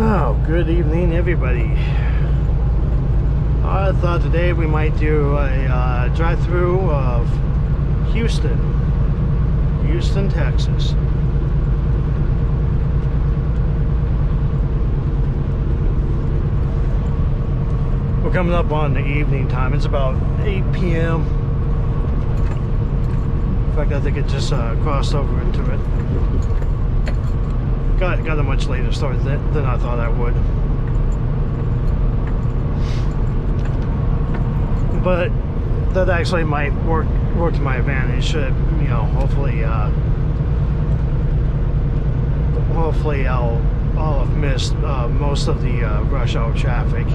Oh, good evening, everybody. I thought today we might do a drive-through of Houston, Texas. We're coming up on the evening time. It's about 8 p.m. In fact, I think it just crossed over into it. Got a much later start than I thought I would. But that actually might work to my advantage. Hopefully I'll have missed most of the rush hour traffic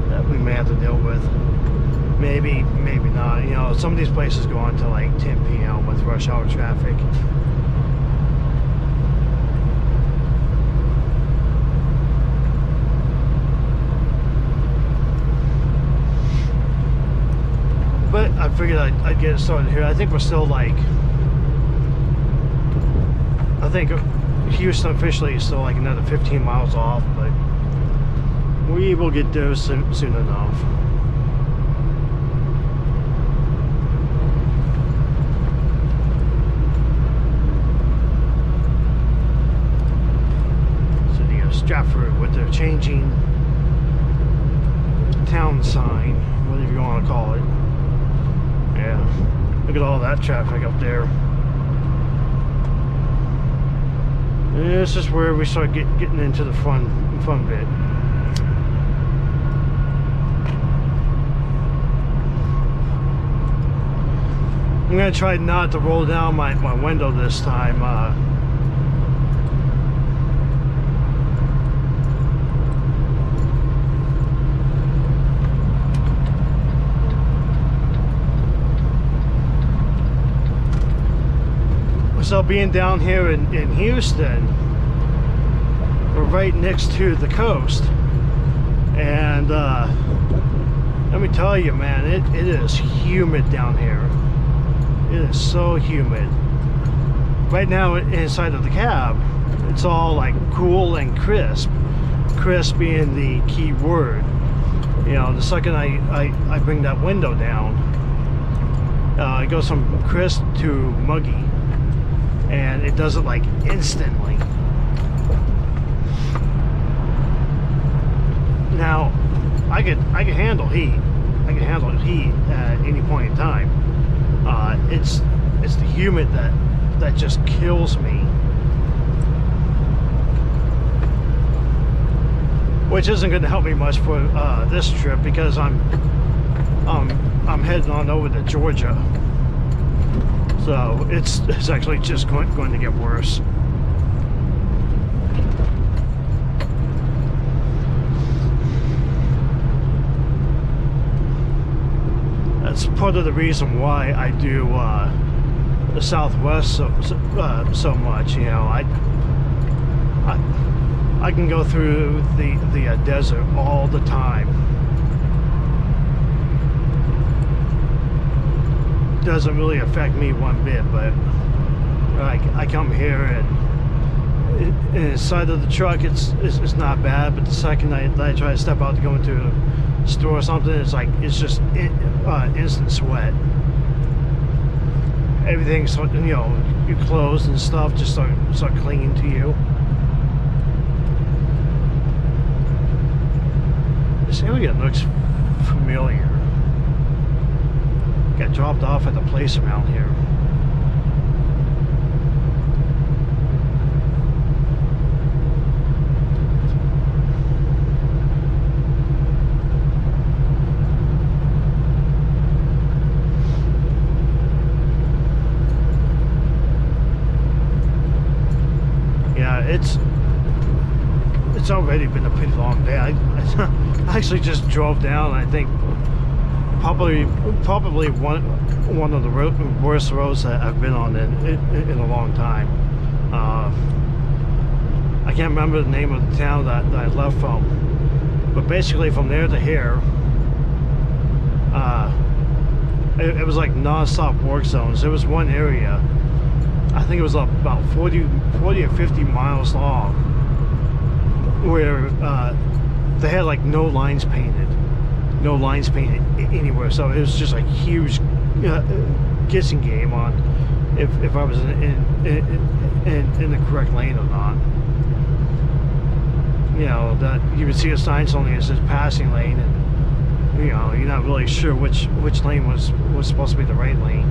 that we may have to deal with. Maybe not. Some of these places go on to like 10 p.m. with rush hour traffic. But I figured I'd get it started here. I think we're still I think Houston officially is still like another 15 miles off, but we will get there soon enough. City of Stratford with their changing town sign, whatever you want to call it. Yeah, look at all that traffic up there. This is where we start getting into the fun bit. I'm gonna try not to roll down my window this time. So being down here in Houston, we're right next to the coast, and let me tell you, man, it is humid down here. It is so humid. Right now inside of the cab, it's all like cool and crisp. Crisp being the key word. The second I bring that window down, it goes from crisp to muggy. And it does it like instantly. Now, I can handle heat. I can handle heat at any point in time. It's the humid that just kills me. Which isn't going to help me much for this trip, because I'm heading on over to Georgia. So it's actually just going to get worse. That's part of the reason why I do the Southwest so much. I can go through the desert all the time. Doesn't really affect me one bit, but I come here and inside of the truck it's not bad, but the second that I try to step out to go into a store or something, it's just instant sweat. Everything's, your clothes and stuff just start clinging to you. This area looks familiar. Got dropped off at a place around here. Yeah, it's already been a pretty long day. I actually just drove down. I think probably one of the worst roads that I've been on in a long time. I can't remember the name of the town that I left from, but basically from there to here, it was like non-stop work zones. There was one area, I think it was about 40 or 50 miles long, where they had like no lines painted anywhere. So it was just a huge guessing game on if I was in the correct lane or not. You know, that you would see a sign saying it says passing lane, and you know, you're not really sure which lane was supposed to be the right lane.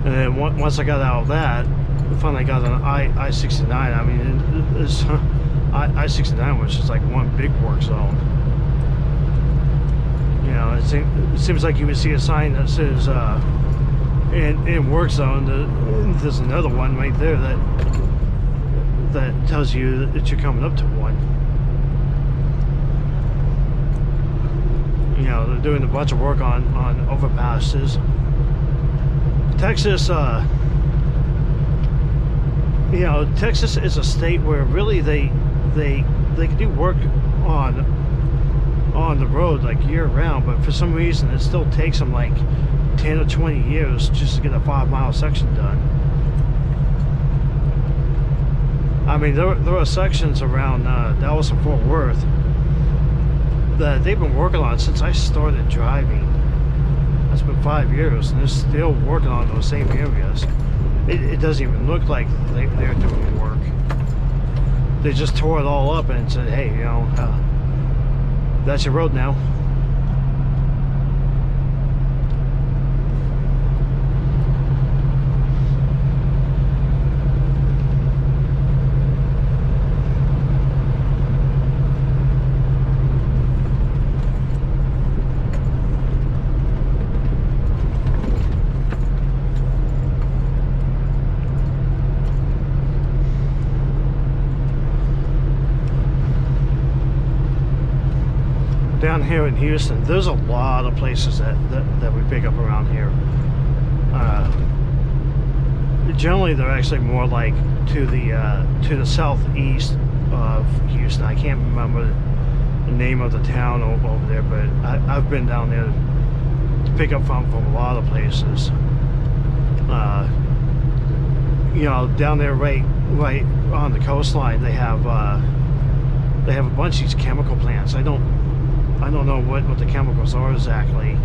And then once I got out of that, finally got on I-69. I mean, it's I-69 was just like one big work zone. You know, it seems like you would see a sign that says in work zone. There's another one right there that tells you that you're coming up to one. You know, they're doing a bunch of work on overpasses. Texas, you know, Texas is a state where really they can do work on the road like year round, but for some reason it still takes them like 10 or 20 years just to get a 5-mile section done. I mean, there are sections around Dallas and Fort Worth that they've been working on since I started driving. That's been 5 years, and they're still working on those same areas. It doesn't even look like they're doing work. They just tore it all up and said, hey, you know, that's your road now. Down here in Houston, there's a lot of places that we pick up around here. Generally, they're actually more like to the southeast of Houston. I can't remember the name of the town over there, but I've been down there to pick up from a lot of places. You know, down there right on the coastline, they have a bunch of these chemical plants. I don't know what the chemicals are exactly.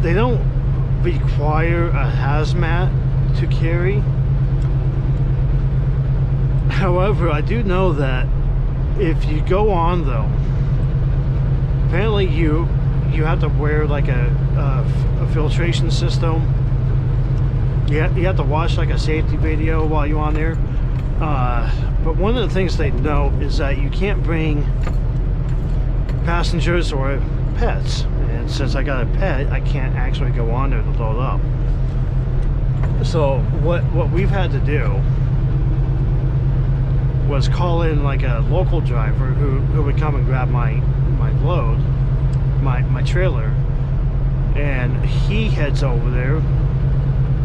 They don't require a hazmat to carry. However, I do know that if you go on though, apparently you have to wear like a filtration system. You have to watch like a safety video while you're on there. But one of the things they know is that you can't bring passengers or pets. And since I got a pet, I can't actually go on there to load up. So what we've had to do was call in like a local driver who would come and grab my load, my trailer, and he heads over there,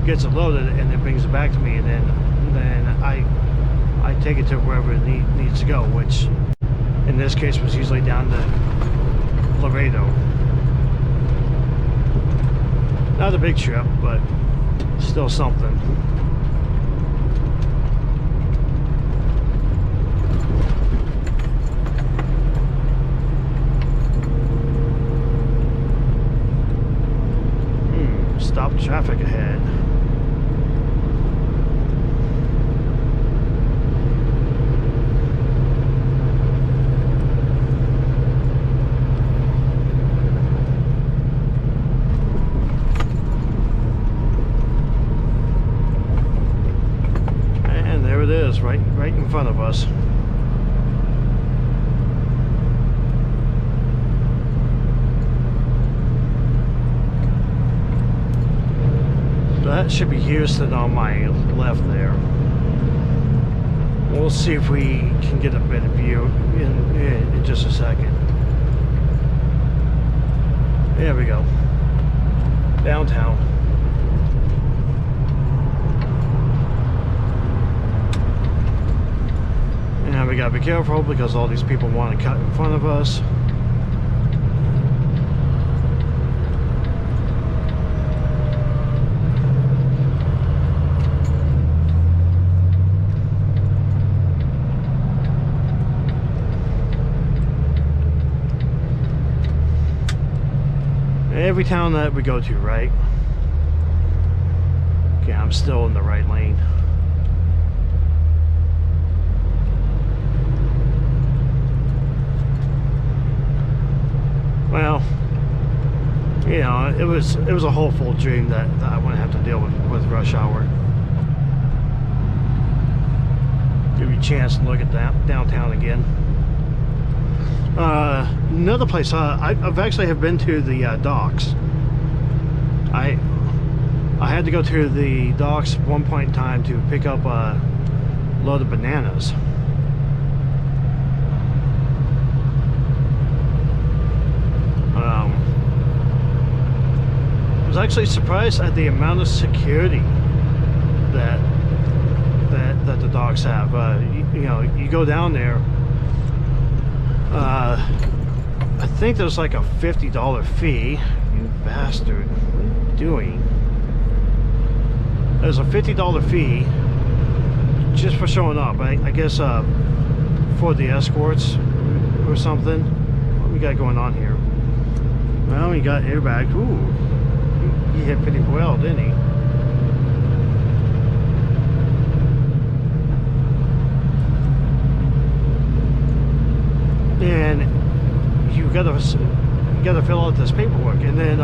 gets it loaded, and then brings it back to me, and then I take it to wherever it needs to go, which in this case was usually down to Laredo. Not a big trip, but still something. Stop traffic ahead. Right in front of us. That should be Houston on my left there. We'll see if we can get a better view in just a second. There we go. Downtown. gotta be careful because all these people want to cut in front of us. Every town that we go to, right? Okay, I'm still in the right lane. Well, you know, it was a hopeful dream that I wouldn't have to deal with rush hour. Give you a chance to look at downtown again. Another place I've actually have been to the docks. I had to go to the docks at one point in time to pick up a load of bananas. I was actually surprised at the amount of security that the docks have. You know, you go down there. I think there's like a $50 fee. You bastard, what are you doing? There's a $50 fee just for showing up. I guess for the escorts or something. What we got going on here? Well, we got airbags. Ooh, he hit pretty well, didn't he? And you gotta fill out this paperwork, and then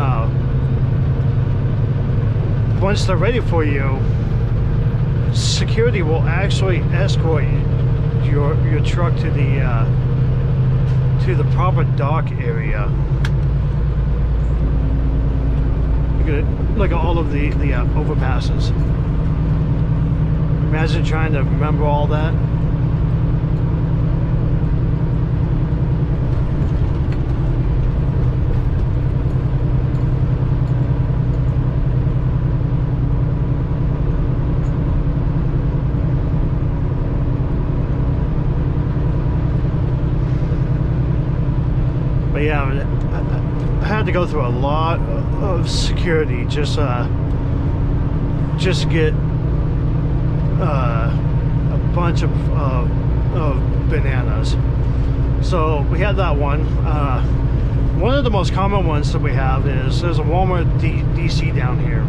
once they're ready for you, security will actually escort your truck to the proper dock area. Look at all of the overpasses. Imagine trying to remember all that. But yeah, I had to go through a lot of security just to get a bunch of bananas. So we had that one. One of the most common ones that we have is there's a Walmart DC down here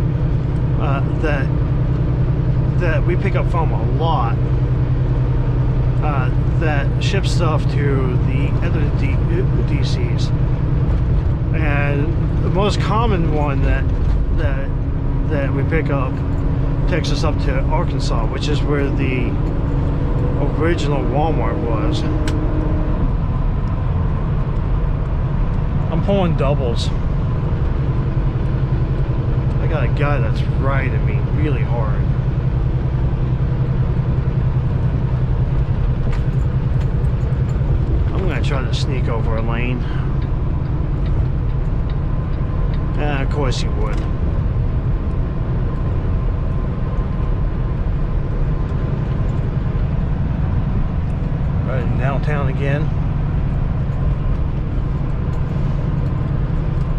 that we pick up from a lot. That ships stuff to the other DCs, and the most common one that we pick up takes us up to Arkansas, which is where the original Walmart was. I'm pulling doubles. I got a guy that's riding me really hard. I'm gonna try to sneak over a lane. Of course you would. Right in downtown again.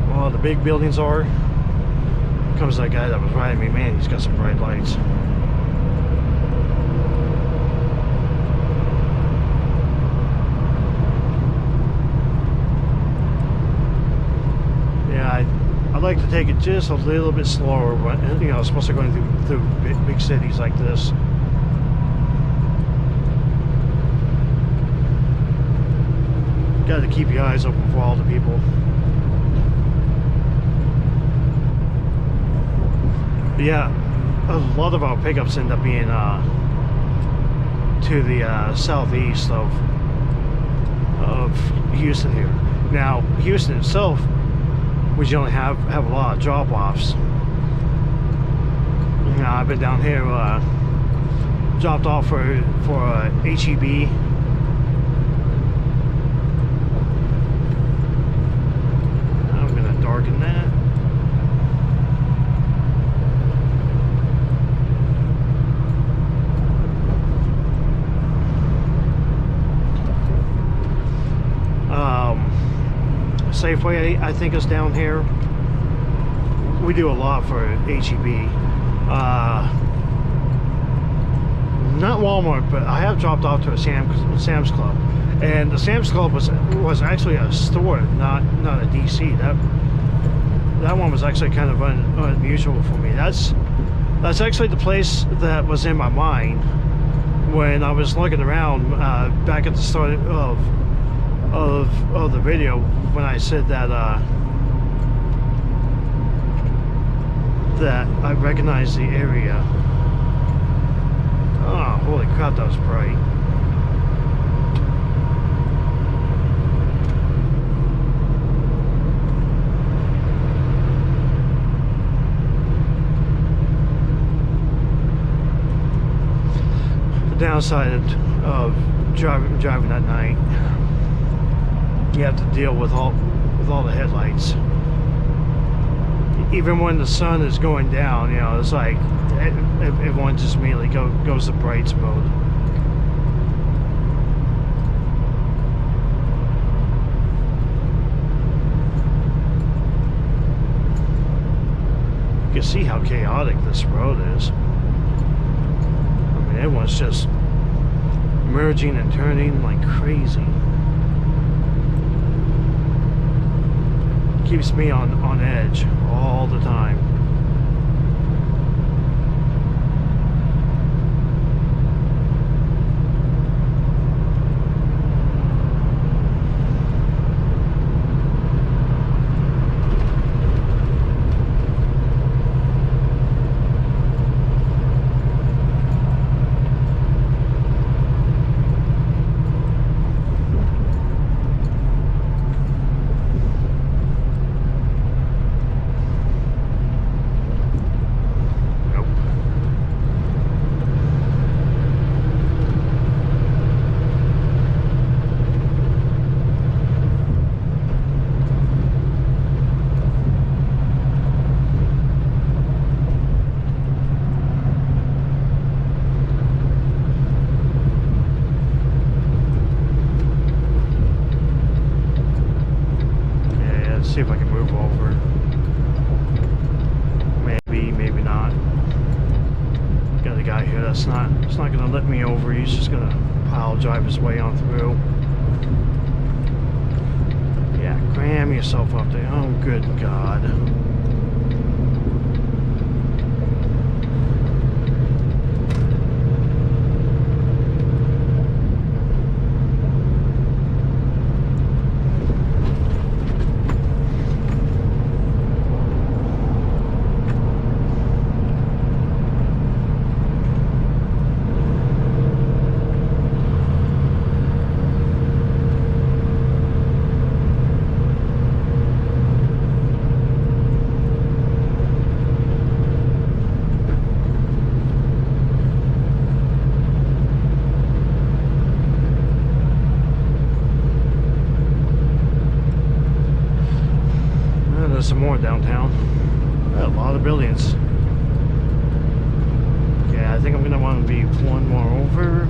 Well, the big buildings are. Here comes that guy that was riding me. Man, he's got some bright lights. I like to take it just a little bit slower, but you know, especially going through big cities like this. Got to keep your eyes open for all the people. But yeah, a lot of our pickups end up being to the southeast of Houston here. Now, Houston itself, we generally have a lot of drop-offs. You know, I've been down here, dropped off for HEB. I'm gonna darken that. Safeway, I think, is down here. We do a lot for HEB. Not Walmart, but I have dropped off to a Sam's Club, and the Sam's Club was actually a store, not a DC. That one was actually kind of unusual for me. That's actually the place that was in my mind when I was looking around back at the start of the video, when I said that that I recognize the area. Oh, holy crap, that was bright. The downside of driving at night, you have to deal with all the headlights. Even when the sun is going down, you know, it's like everyone just immediately goes to brights mode. You can see how chaotic this road is. I mean, everyone's just merging and turning like crazy. Keeps me on edge all the time. See if I can move over. Maybe not. Got a guy here that's not gonna let me over. He's just gonna pile drive his way on through. Yeah, cram yourself up there. Oh, good God. Some more downtown. A lot of buildings. Yeah, I think I'm gonna want to be one more over.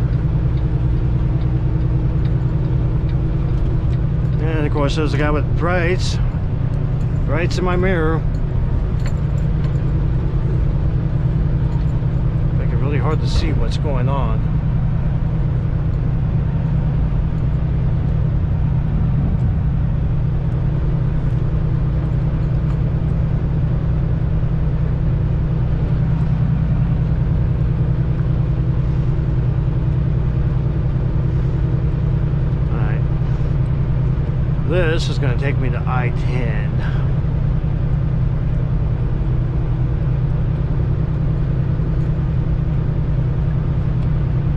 And of course there's a guy with brights in my mirror. Make it really hard to see what's going on. This is going to take me to I-10.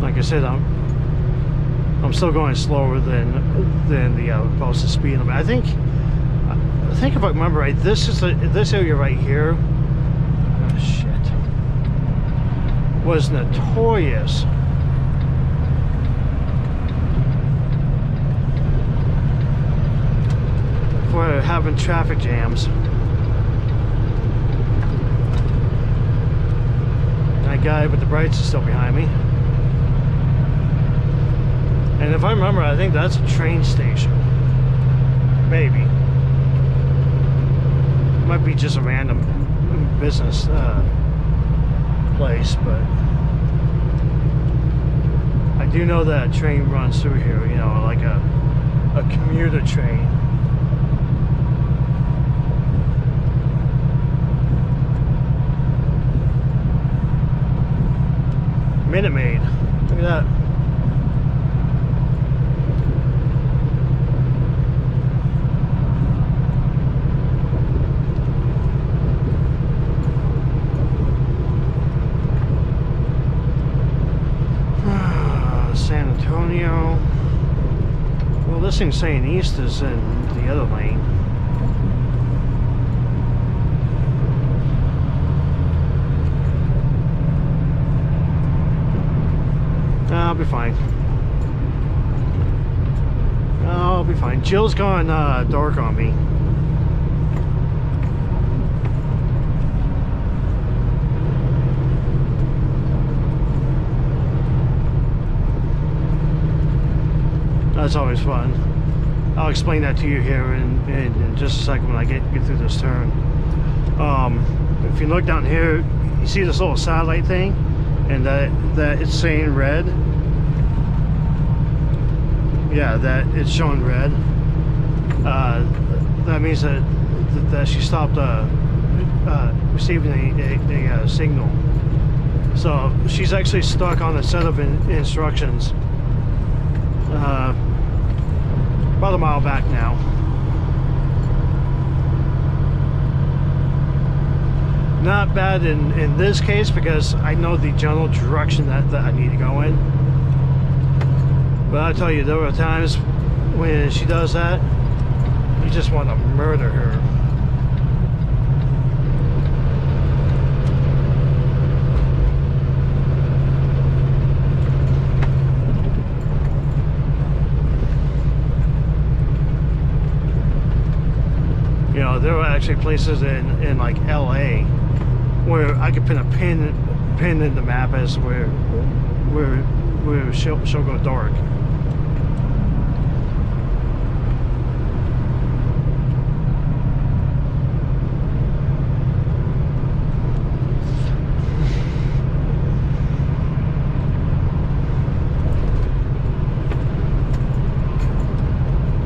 Like I said, I'm still going slower than the posted speed limit. I think if I remember right, this area right here. Oh shit! Was notorious for having traffic jams. That guy with the brights is still behind me. And if I remember, I think that's a train station. Maybe. might be just a random business place, but I do know that a train runs through here, you know, like a commuter train. Minute Maid. Look at that. San Antonio. Well, this thing's saying east is in the other lane. I'll be fine. I'll be fine. Jill's gone dark on me. That's always fun. I'll explain that to you here in just a second when I get through this turn. If you look down here, you see this little satellite thing, and that it's saying red. Yeah, that it's showing red. That means that she stopped receiving a signal. So she's actually stuck on a set of instructions. About a mile back now. Not bad in this case because I know the general direction that I need to go in. But I tell you, there are times when she does that, you just want to murder her. You know, there are actually places in like LA where I could pin a pin in the map as where she'll go dark.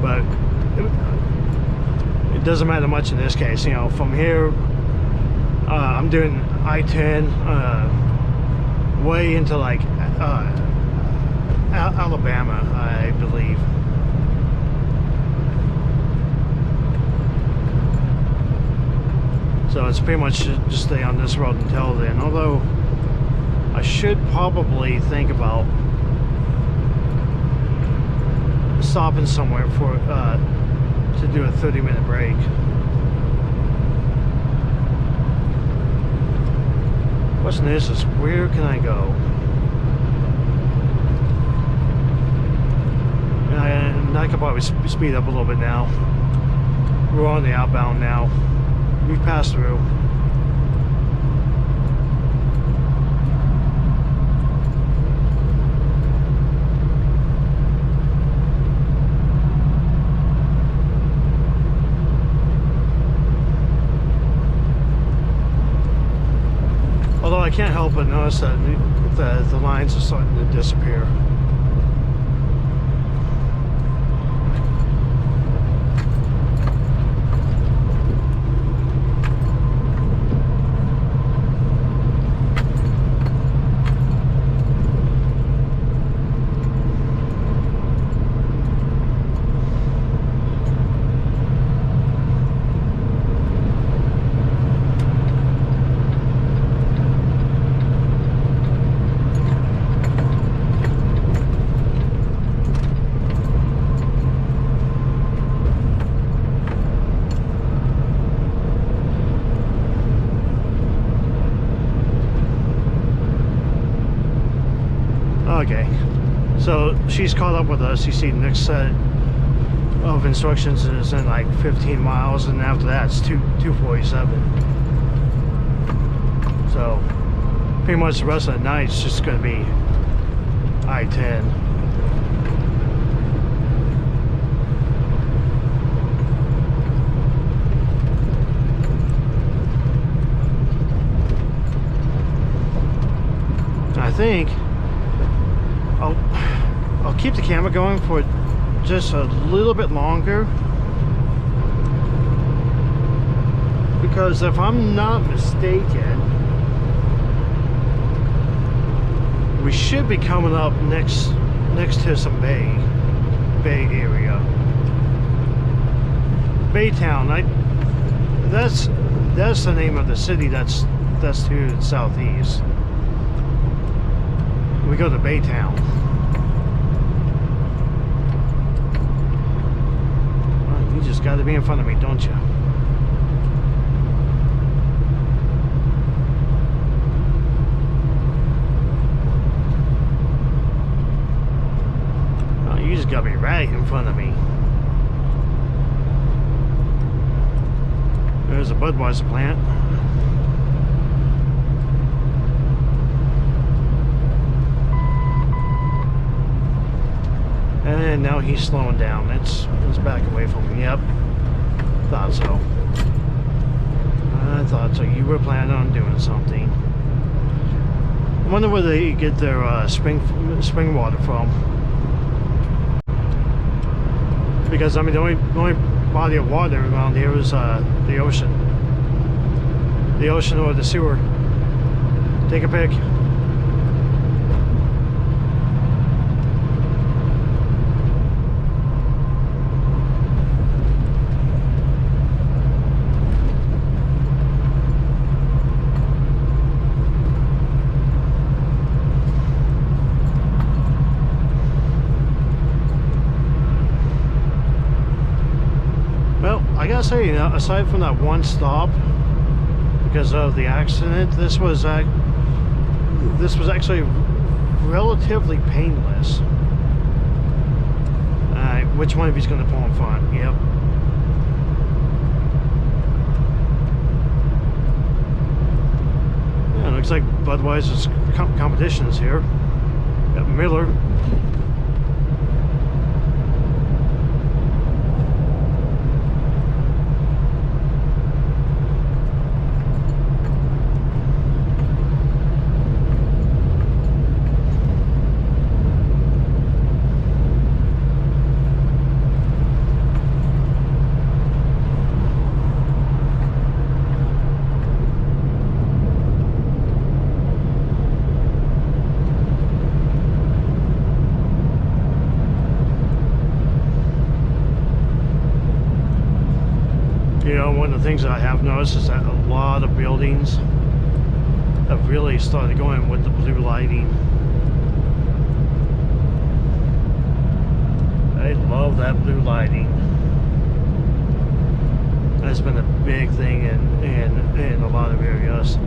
But it doesn't matter much in this case. You know, from here I'm doing I-10 way into like Alabama, I believe. So it's pretty much just stay on this road until then. Although I should probably think about stopping somewhere for to do a 30-minute break. Question is where can I go? And I could probably speed up a little bit now. We're on the outbound now. We've passed through. Although I can't help but notice that the lines are starting to disappear. Okay, so she's caught up with us. You see the next set of instructions is in like 15 miles, and after that it's 247. So pretty much the rest of the night it's just going to be I-10. think I'll keep the camera going for just a little bit longer, because if I'm not mistaken, we should be coming up next to some bay area. Baytown. That's the name of the city that's to the southeast. We go to Baytown. Well, you just got to be in front of me, don't you? Oh, you just got to be right in front of me. There's a Budweiser plant. And now he's slowing down. It's back away from me. Yep. Thought so. I thought so. You were planning on doing something. I wonder where they get their spring water from. Because I mean, the only body of water around here is the ocean. The ocean or the sewer. Take a pick. I gotta say, you know, aside from that one stop because of the accident, this was actually relatively painless. Which one of you's gonna pull in front? Yep. Yeah, looks like Budweiser's competitions here. Got Miller. You know, one of the things I have noticed is that a lot of buildings have really started going with the blue lighting. I love that blue lighting. That's been a big thing in a lot of areas.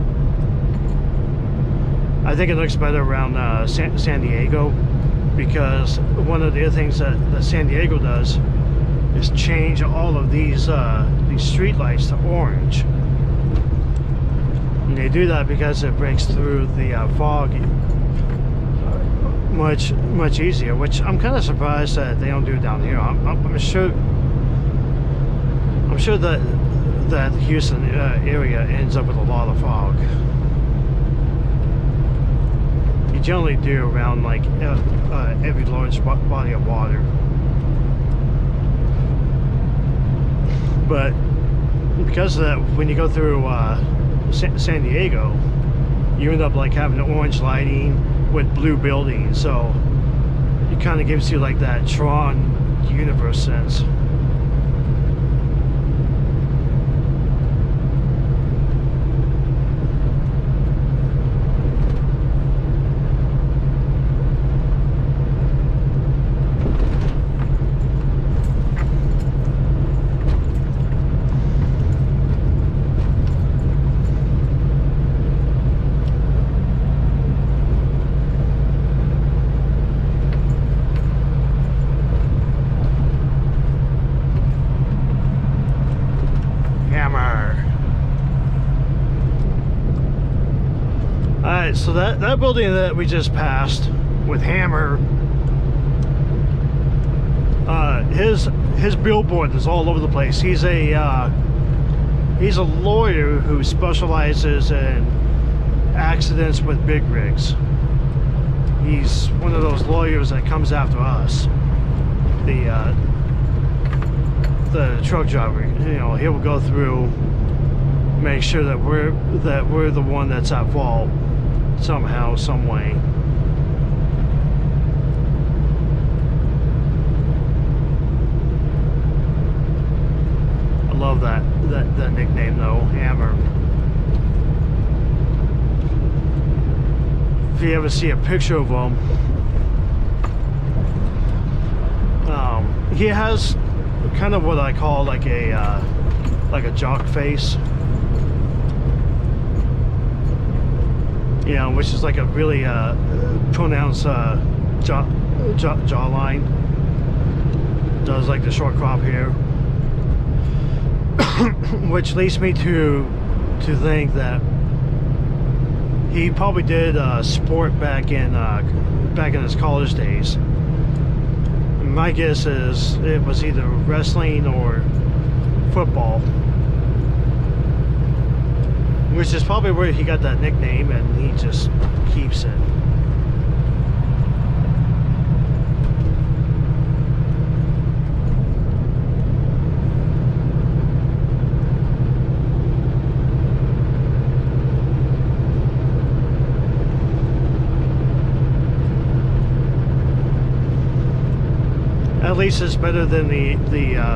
I think it looks better around San Diego, because one of the other things that San Diego does is change all of these street lights to orange. And they do that because it breaks through the fog much easier, which I'm kind of surprised that they don't do down here. I'm sure that the Houston area ends up with a lot of fog. You generally do around like every large body of water. But because of that, when you go through San Diego, you end up like having the orange lighting with blue buildings, so it kind of gives you like that Tron universe sense. Alright, so that building that we just passed with Hammer, his billboard is all over the place. He's a lawyer who specializes in accidents with big rigs. He's one of those lawyers that comes after us. The truck driver, you know, he will go through, make sure that we're the one that's at fault somehow, some way. I love that nickname though, Hammer. If you ever see a picture of him, he has kind of what I call like a jock face, you know, which is like a really pronounced jawline. Does like the short crop hair, which leads me to think that he probably did sport back in his college days. My guess is it was either wrestling or football, which is probably where he got that nickname, and he just keeps it. At least it's better than the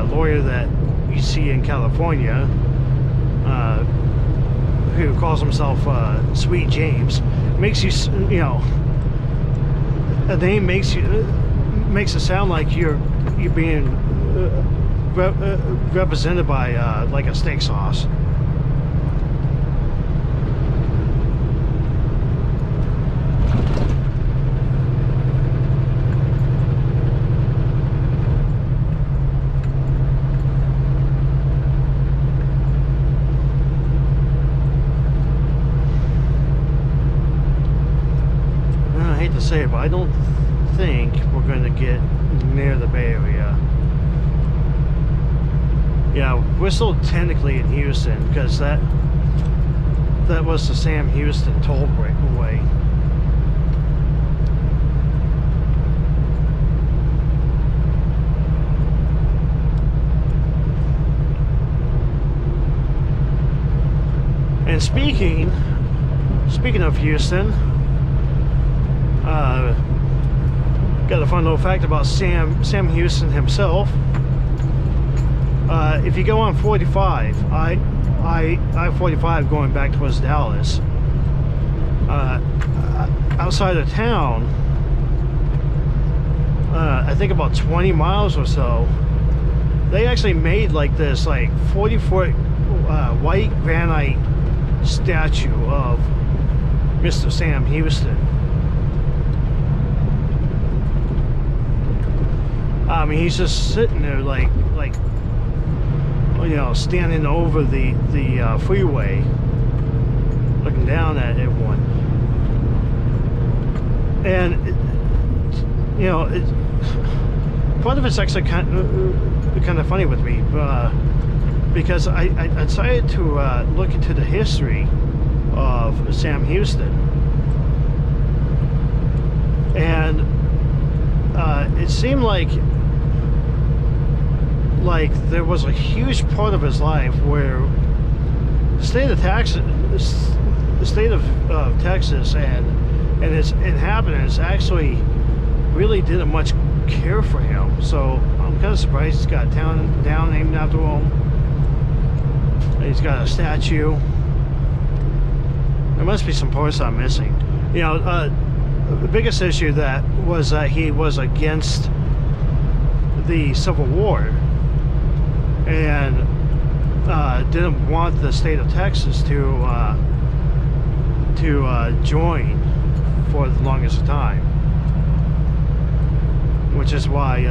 lawyer that you see in California, who calls himself Sweet James. Makes you, you know, a name makes it sound like you're being represented by like a steak sauce. To say, but I don't think we're going to get near the Bay Area. Yeah, we're still technically in Houston because that was the Sam Houston tollway. And speaking of Houston, got a fun little fact about Sam Houston himself. If you go on 45, I-45 going back towards Dallas, outside of town, I think about 20 miles or so, they actually made like this like 40-foot white granite statue of Mr. Sam Houston. I mean, he's just sitting there like you know, standing over the freeway, looking down at everyone. And you know, part of it's actually kind of funny with me, because I decided to look into the history of Sam Houston, and it seemed like there was a huge part of his life where the state of Texas and its inhabitants actually really didn't much care for him. So I'm kind of surprised he's got a town down named after him. He's got a statue. There must be some parts I'm missing. You know, the biggest issue that was that he was against the Civil War and didn't want the state of Texas to join for the longest time, which is why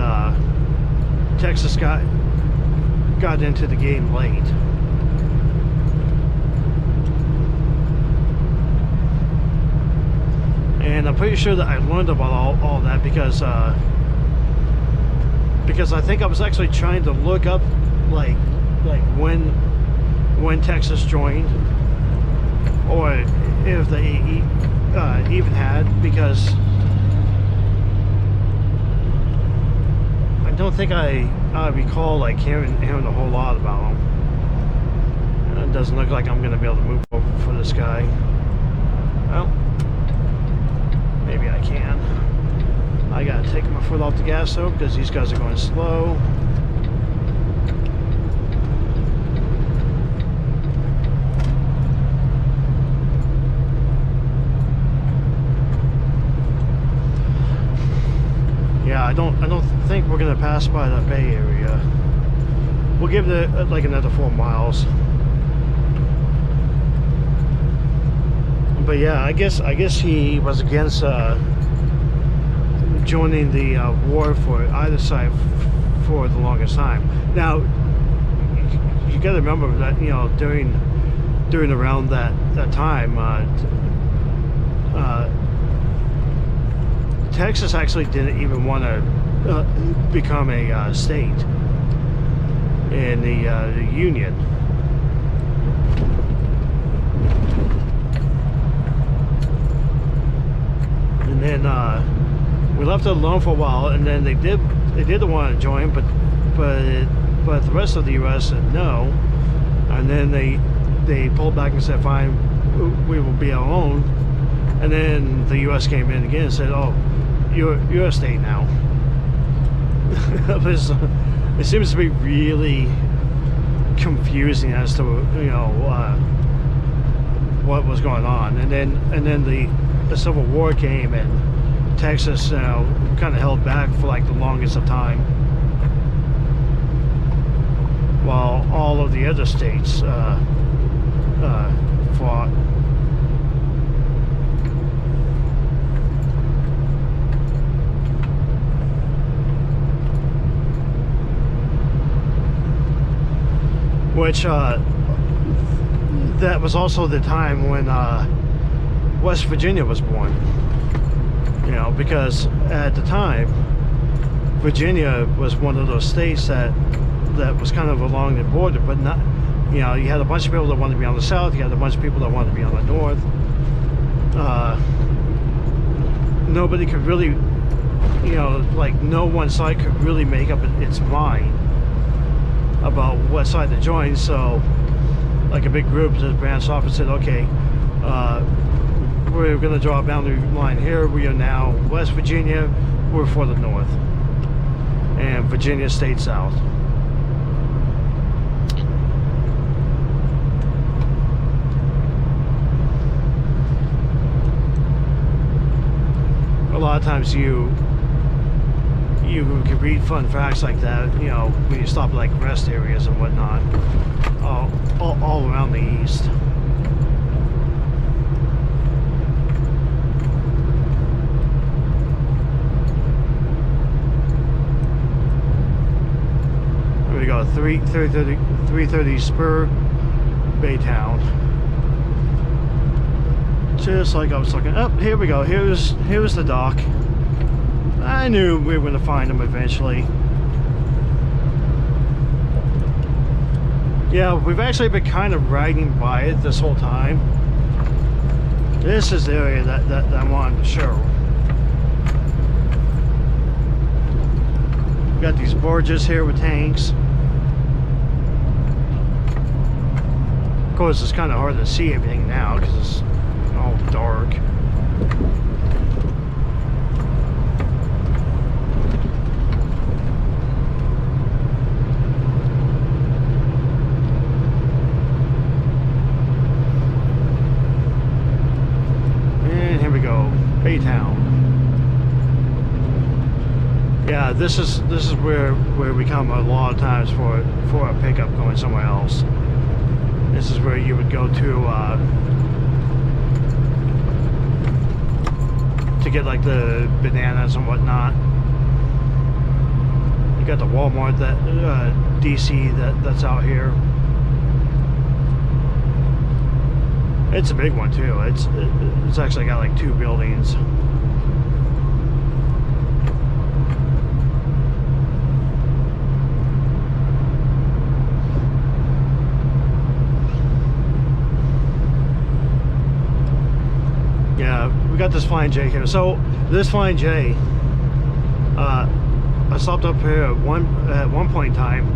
Texas got into the game late. And I'm pretty sure that I learned about all that because I think I was actually trying to look up like when Texas joined, or if they even had, because don't think I recall like hearing a whole lot about him. It doesn't look like I'm going to be able to move over for this guy. Well, maybe I can. I got to take my foot off the gas though because these guys are going slow. Yeah, I don't think we're gonna pass by the Bay Area. We'll give it like another 4 miles. But yeah, I guess he was against joining the war for either side for the longest time. Now, you got to remember that during around that time, Texas actually didn't even want to become a state in the Union. And then we left it alone for a while, and then they did want to join, but the rest of the U.S. said no, and then they pulled back and said, fine, we will be our own. And then the U.S. came in again and said, oh, you're a state now. It seems to be really confusing as to what was going on. And then the Civil War came, and Texas kind of held back for like the longest of time, while all of the other states fought. Which that was also the time when West Virginia was born. Because at the time, Virginia was one of those states that was kind of along the border, but not. You had a bunch of people that wanted to be on the south. You had a bunch of people that wanted to be on the north. Nobody could really, like no one side could really make up its mind about what side to join. So like a big group just branched off and said, okay, we're going to draw a boundary line here. We are now West Virginia, we're for the north, and Virginia stayed south. A lot of times you can read fun facts like that, when you stop at like rest areas and whatnot, all around the east. There we go, 330 Spur, Baytown. Just like I was looking. Oh, here we go. Here's the dock. I knew we were going to find them eventually. Yeah, we've actually been kind of riding by it this whole time. This is the area that I wanted to show. We've got these barges here with tanks. Of course, it's kind of hard to see everything now because it's all dark. Baytown. Yeah, this is where we come a lot of times for a pickup going somewhere else. This is where you would go to get like the bananas and whatnot. You got the Walmart that DC that's out here. It's a big one too. It's actually got like 2 buildings. Yeah, we got this Flying J here. So this Flying J, I stopped up here at one point in time.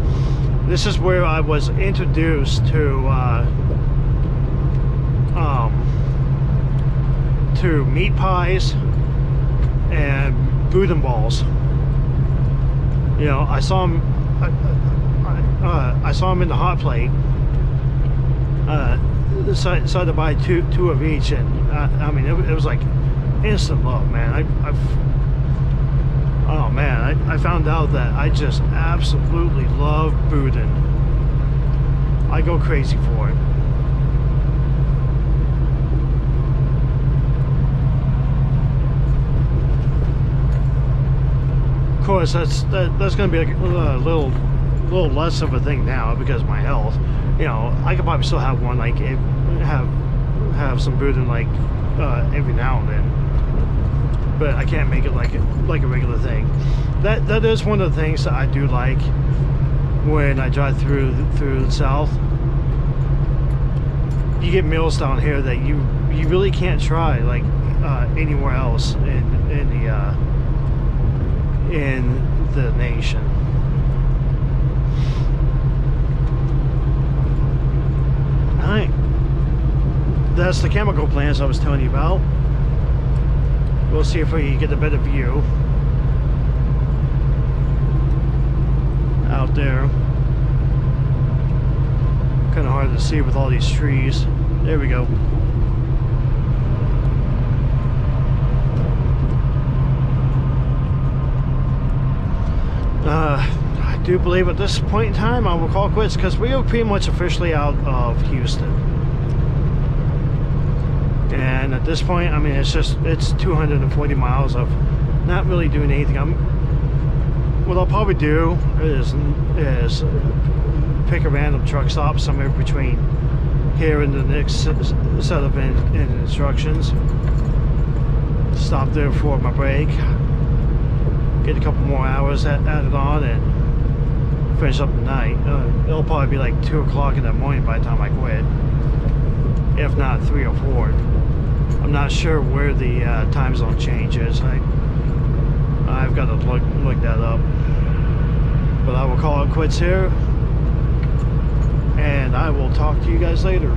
This is where I was introduced to meat pies and boudin balls. You know, I saw them. I saw them in the hot plate. Decided to buy two of each, and I mean, it was like instant love, man. Oh man, I found out that I just absolutely love boudin. I go crazy for it. Of course, that's going to be a little less of a thing now because of my health. You know, I could probably still have one, like have some boudin like every now and then, but I can't make it like a regular thing. That is one of the things that I do like when I drive through the South. You get meals down here that you really can't try like anywhere else in the nation. Alright, that's the chemical plants I was telling you about. We'll see if we get a better view out there. Kind of hard to see with all these trees. There we go. I do believe at this point in time I will call quits because we are pretty much officially out of Houston. And at this point, I mean, it's 240 miles of not really doing anything. What I'll probably do is pick a random truck stop somewhere between here and the next set of instructions. Stop there for my break. Get a couple more hours added on and finish up the night. It'll probably be like 2 o'clock in the morning by the time I quit, if not 3 or 4. I'm not sure where the time zone change is. I've got to look that up. But I will call it quits here, and I will talk to you guys later.